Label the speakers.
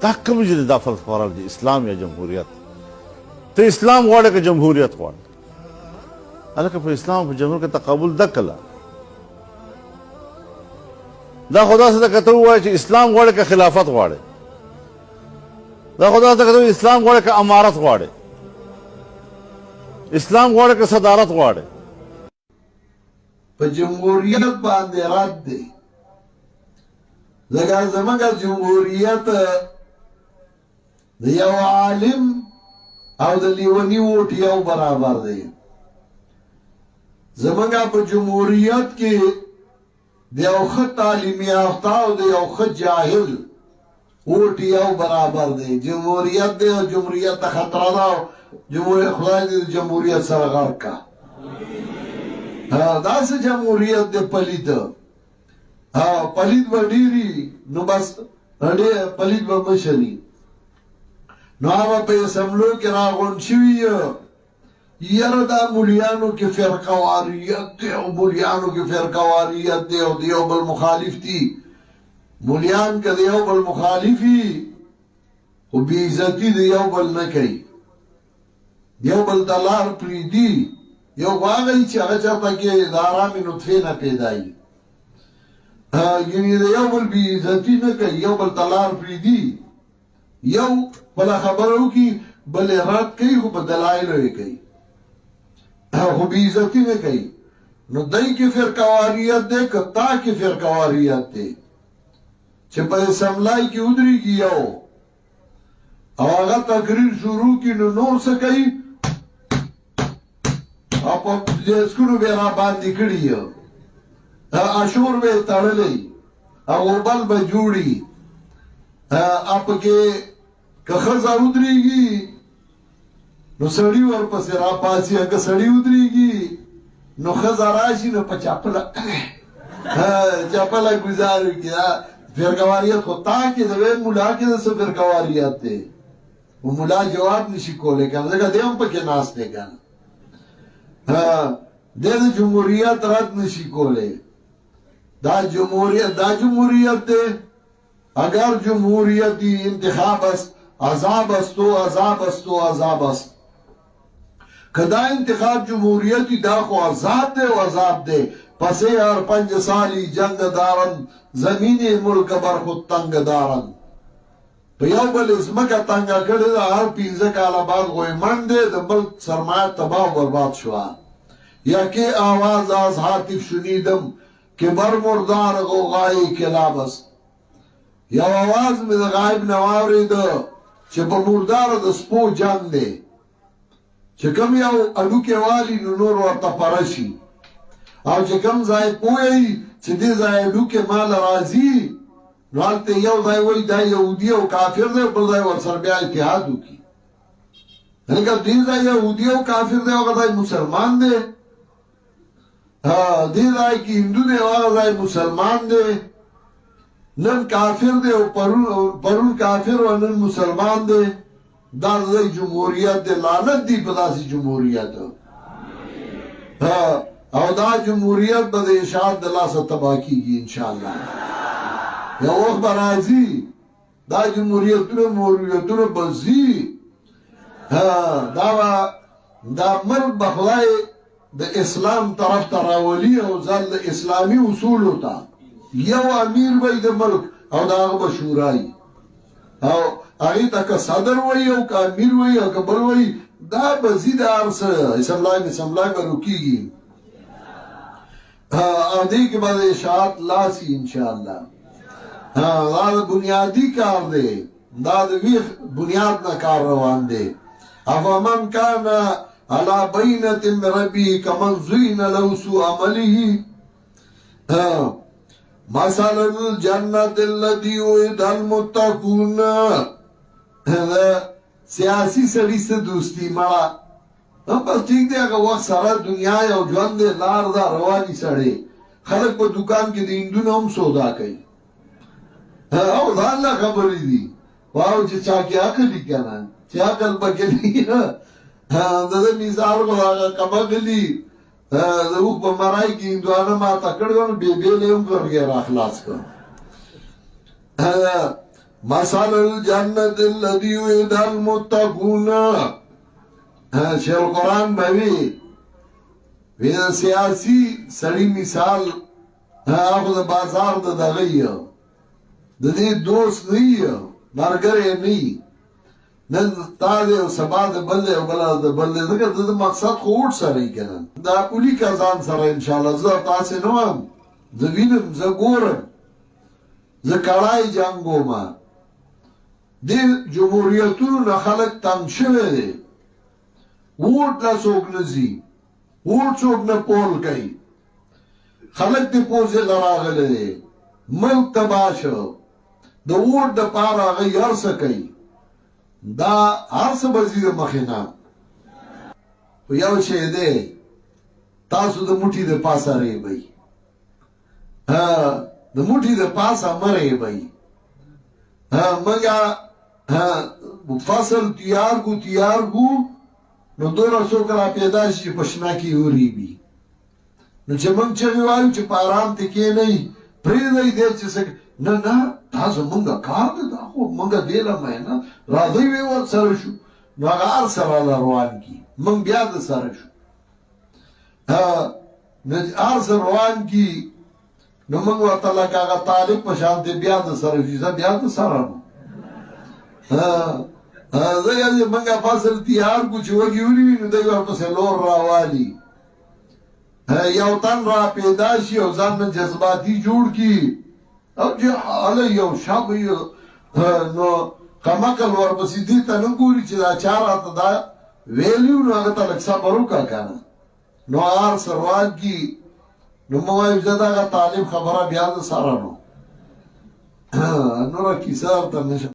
Speaker 1: دا کوم چې دا فلسفه دي اسلام یا جمهوریت ته اسلام غواړې که جمهوریت غواړې هلکه په اسلام په جمهور کې تقابل ده کله دا خو داسې ده که ته ووایې چې اسلام غواړې که خلافت غواړې دا خو داسې ده که ته اسلام غواړې که امارت غواړې اسلام غواړې که صدارت غواړې
Speaker 2: په جمهوریت باندې رد دی ځکه زموږ جمهوریت د یو عالم او د لیوني ووټ یو برابر دی زموږ په جمهوریت کې د یو ښه تعلیم یافته او د یو ښه جاهل ووټ یو برابر دی جمهوریت دی او جمهوریت ته خطره ده او خدای دې د جمهوریت سره غرق کا داسې جمهوریت دی پلید پلید به ډېري نو بس پلید به مشري نو هغه په اسمبلو کې راغونډ شوي یاره دا مولیانو کې فرقواریت دی او مولیانو کې فرقواریت دی او د یو بل مخالف دي مولیان که د یو بل مخالفي خو بې عزتي د یو بل نه کوي یو بل ته لار پرېږدي یو خو هغه وي چې هغه چېرته کې د ارامې نطفې نه پیدایي یعنې د یو بل بې عزتي نه کوي یو بل ته لار پرېږدي یو بله خبره وکړي بل یې رد کوي خو په دلایلو یې کوي خو بې عزتي نه کوي نو دی کې فرقواریت دی که تا کې فرقواریت دی چې په اسمبلای کې ودرېږي یو او هغه تقریر شروع کړي نو نور څه کوي او په ډیسکونو به یې راباندې کړي اشور به یې تړلی او غوبل به جوړي پکې که ښځه ودرېږي نو سړي ورپسې راپاڅي که سړي ودرېږي نو ښځه راشي نو په چپله ګزار وکړي فرقواریت خو تا کې د ملا کې د څه فرقواریت دی و ملا جواب نشي کولی که نه ځکه دی هم پکې ناست دی که نه دی د جمهوریت رد نشي کولی دا جمهوریت دی اگر جمهوریتی انتخاب است عذاب است و عذاب است و عذاب است که دا انتخاب جمهوریتی دا خو عذاب دی و عذاب دی پسې هر 5 سالی جنگ دارن زمین ملک بر خود تنگ دارن په یو بل ځمکه تنګه کړې ده هر 15 کاله بعد غویمند دی د ملک سرمایه تباه و برباد شوه یکی آواز از هاتف شنیدم که بر مردار غوغای کلاب است یو آواز مې د غایب نه واورېده چې په مردارو د سپو جنګ دی چې کوم یو اډوکې والي نو نور ورته پره شي او چې کوم ځای پوهیږي چې دې ځای اډوکې مال راځي نو هلته یو ځای وایي دا یهودي او کافر دی بل ځای ورسره بیا اتحاد وکړي لکه دې ځای یهودي او کافر دی هغه ځای مسلمان دی دې ځای کې هندو دی هغه ځای مسلمان دی نن کافر دی او پرون کافر و نن مسلمان دی دا ځای جمهوریت دی لعنت دی په داسې جمهوریت او دا جمهوریت به د اشاعت د لاسه تباه کېږي انشاءالله یو وخت به راځي دا جمهوریتونه به ځي دا ملک به خدای د اسلام طرف ته راولي او ځان د اسلامي اصولو ته یو امیر وی د ملک او دا هغه به شورای او هغې ته که صدر وی او که امیر وی او که بل وی دا به ځي د هر څه اسمبلای به روکېږي او دې کې به د اشاعت لاسي انشاءالله دا د بنیادي کار دی دا د ویښ بنیاد نه کار روان دی افمن کان علی بینة من ربه کمن زین له سوء عمله مثل الجنة التي وعد المتقون سیاسی سړي څه دوستي مړه بس ٹھیک دی هغه وخت سره دنیا یو ژوند دی لار ده رواني سړی خلک په دکان کې د هندونه هم سودا کوي او ځان له خبرې دي واو چې چا کې عقل دي که نه چې عقل پکې دي د ده مثال خو هغه کمغلي د اوښ په مرای کې هندوانه ماته کړې وه نو بېبېلې هم کړګې را خلاص کړ مثل الجنة الذي وعد المتقون شیخ القرآن بوی وی سیاسی سړی مثال هغه د بازار د دغه د دې دوست نه مرګره نه نن تا دې او سبا د بل او بل د بل دغه د مقصد خو ور سره کنه دا پولی کازان سره ان شاء الله زه تاسو نو هم زه وینم زه ګورم زه کړای جنگو ما د جمهوریتونو نه خلک تنګ شوی دی ووټ لا څوک نه ځي ووټ څوک نه پول کوي خلک دې پوزې لراغلی دی ملک تباه شو د ووټ دپاره هغوی هر څه کوي دا هر څه به ځي د مخې نه خو یو شی دی تاسو د موټي د پاسه ریبئ د موټي د پاسه مه ریبئ مګه فصل تیار کو نو دوره څوک را پیدا شي په شنه کې وریبي نو چې موږ چغې وایو چې په ارام ته کښېنئ پرېږدئ دی چې څه نه نه دا زمونږ کار دی دا خو موږ دې له مینه راځئ وی ورسره شو نو هغه هر سره روان کي موږ بیا د سره شو هر سره روان کي نو موږ ورته لکه هغه طالب په شان دی بیا د سره شو زه بیا د سره نو زه یعنې موږ فصل تیار کو چې وږي ونیوي نو دی ورپسې لور راوالي یو تن را پیدا شي او ځان نه جذباتي جوړ کي او چې هله یو شب نو کمکل ورپسې دې ته نه ګوري چې دا چا راته دا ویلي نو هغه ته لږ صبر وکړه که نه نو هر څه روان کي نو موږ وایو زه دغه طالب خبره بیا د سره نو نوره کیسه ورته نه شم